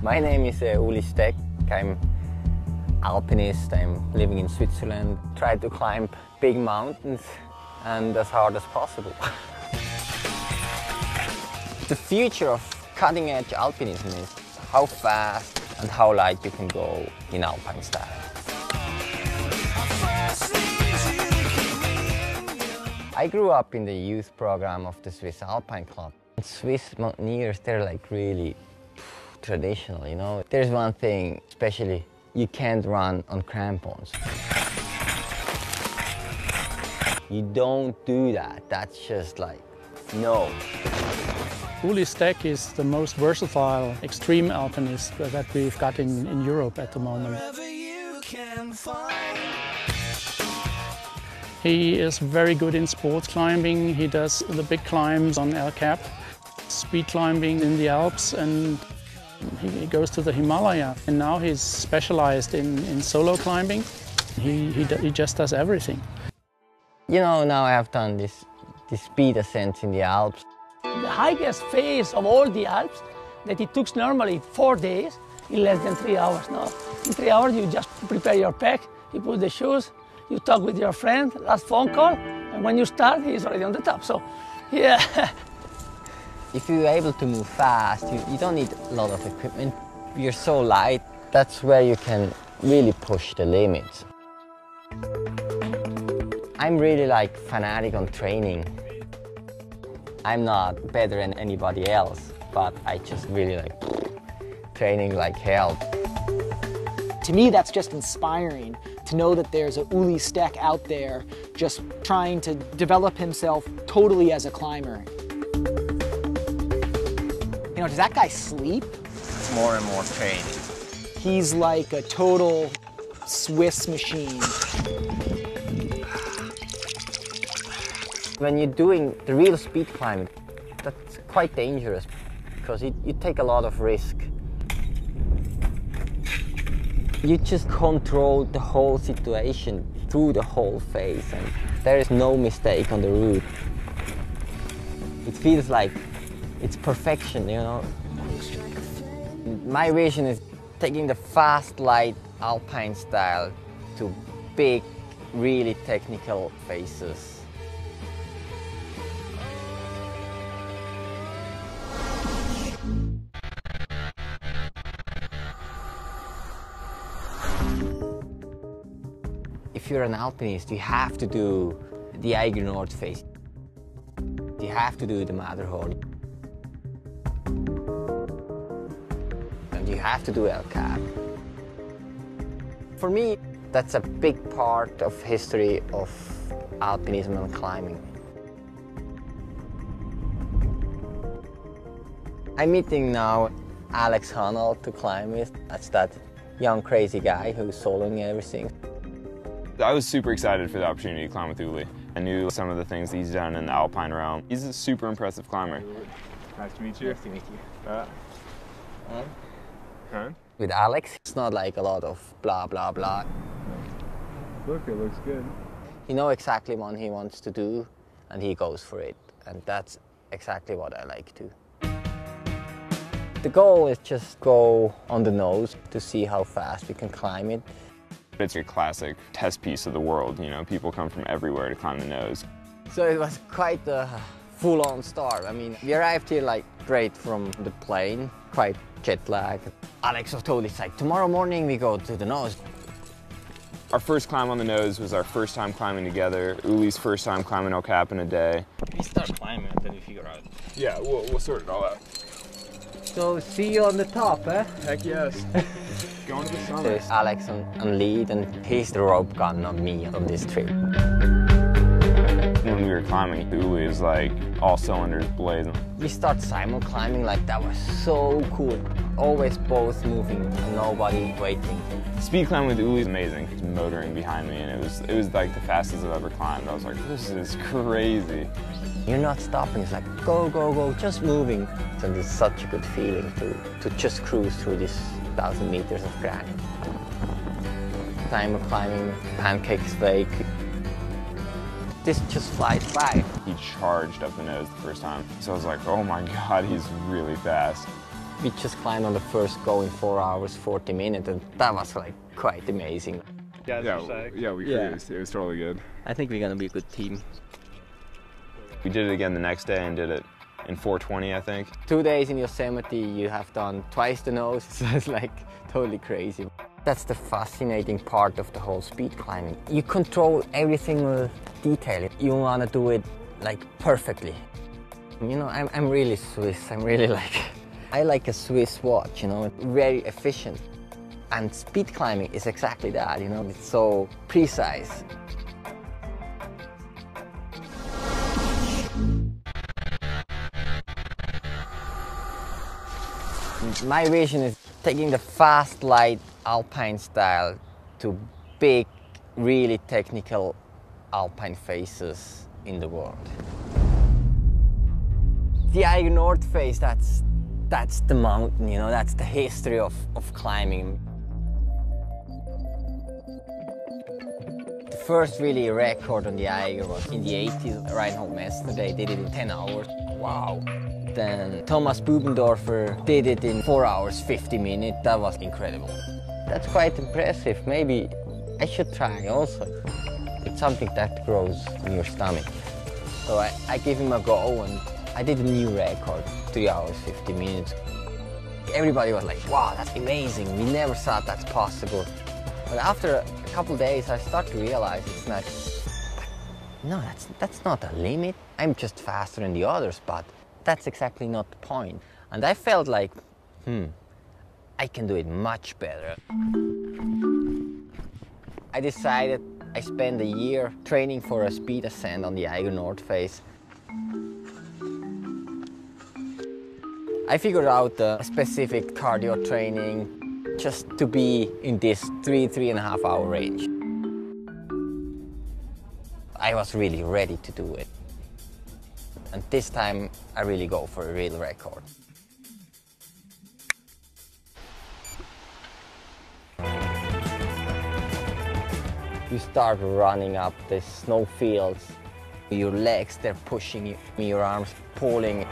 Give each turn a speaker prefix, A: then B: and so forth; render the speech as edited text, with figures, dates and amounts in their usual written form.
A: My name is Ueli Steck. I'm alpinist. I'm living in Switzerland. Try to climb big mountains and as hard as possible. The future of cutting-edge alpinism is how fast and how light you can go in alpine style. I grew up in the youth program of the Swiss Alpine Club. Swiss mountaineers, they're like really traditional, you know. There's one thing, especially, you can't run on crampons. You don't do that. That's just like, no.
B: Ueli Steck is the most versatile extreme alpinist that we've got in Europe at the moment. He is very good in sports climbing. He does the big climbs on El Cap, speed climbing in the Alps, and he goes to the Himalaya. And now he's specialized in solo climbing. He just does everything.
A: You know, now I have done this speed ascents in the Alps.
C: The highest phase of all the Alps, that it took normally 4 days, in less than 3 hours now. In 3 hours you just prepare your pack, you put the shoes, you talk with your friend, last phone call, and when you start, he's already on the top. So, yeah.
A: If you're able to move fast, you don't need a lot of equipment. You're so light, that's where you can really push the limits. I'm really like fanatic on training. I'm not better than anybody else, but I just really like training like hell.
D: To me, that's just inspiring to know that there's a Ueli Steck out there just trying to develop himself totally as a climber. You know, does that guy sleep?
A: More and more training.
D: He's like a total Swiss machine.
A: When you're doing the real speed climbing, that's quite dangerous because you take a lot of risk. You just control the whole situation through the whole phase, and there is no mistake on the route. It feels like it's perfection, you know. My vision is taking the fast, light alpine style to big, really technical phases. If you're an alpinist, you have to do the Eiger Nord phase. You have to do the Matterhorn. And you have to do El Cap. For me, that's a big part of history of alpinism and climbing. I'm meeting now Alex Honnold to climb with. That's that young crazy guy who's soloing everything.
E: I was super excited for the opportunity to climb with Ueli. I knew some of the things that he's done in the alpine realm. He's a super impressive climber.
F: Nice to meet you.
A: Nice to meet you. With Alex, it's not like a lot of blah, blah, blah.
F: Look, it looks good.
A: He knows exactly what he wants to do, and he goes for it. And that's exactly what I like too. The goal is just go on the nose to see how fast we can climb it.
E: It's a classic test piece of the world, you know, people come from everywhere to climb the nose.
A: So it was quite a full-on start. I mean, we arrived here like straight from the plane, quite jet lag. Alex was totally psyched. Tomorrow morning we go to the nose.
E: Our first climb on the nose was our first time climbing together. Ueli's first time climbing El Cap in a day.
G: We start climbing and then we figure out.
E: Yeah, we'll sort it all out.
A: So see you on the top, eh?
E: Heck yes. Going to the summit.
A: There's Alex on lead, and he's the rope gun on me on this trip.
E: When we were climbing, Ueli was like all cylinders blazing.
A: We start simul climbing, like that was so cool. Always both moving and nobody waiting.
E: Speed climbing with Ueli is amazing. He's motoring behind me, and it was like the fastest I've ever climbed. I was like, this is crazy.
A: You're not stopping, it's like go, go, go, just moving. And it's such a good feeling to just cruise through this 1,000 meters of granite. Time of climbing, pancakes fake. This just flies by.
E: He charged up the nose the first time. So I was like, oh my God, he's really fast.
A: We just climbed on the first go in 4 hours, 40 minutes, and that was like quite amazing.
F: Yeah, we cruised. It was totally good.
H: I think we're gonna be a good team.
E: We did it again the next day and did it in 4:20, I think.
A: 2 days in Yosemite, you have done twice the nose, so it's like totally crazy. That's the fascinating part of the whole speed climbing. You control every single detail. You want to do it like perfectly. You know, I'm really Swiss. I'm really like, I like a Swiss watch, you know, very efficient. And speed climbing is exactly that, you know, it's so precise. My vision is taking the fast, light alpine style to big, really technical alpine faces in the world. The Eiger North face, that's the mountain, you know, that's the history of climbing. The first really record on the Eiger was in the 80s. Reinhold Messner, they did it in 10 hours. Wow. Then Thomas Bubendorfer did it in 4 hours, 50 minutes. That was incredible. That's quite impressive. Maybe I should try also. It's something that grows in your stomach. So I gave him a go and I did a new record, 3 hours, 50 minutes. Everybody was like, wow, that's amazing. We never thought that's possible. But after a couple of days, I started to realize it's not, no, that's not a limit. I'm just faster than the others, but that's exactly not the point. And I felt like, I can do it much better. I decided I spent a year training for a speed ascent on the Eiger North face. I figured out a specific cardio training just to be in this 3.5 hour range. I was really ready to do it. And this time I really go for a real record. You start running up the snow fields. Your legs, they're pushing you, your arms pulling.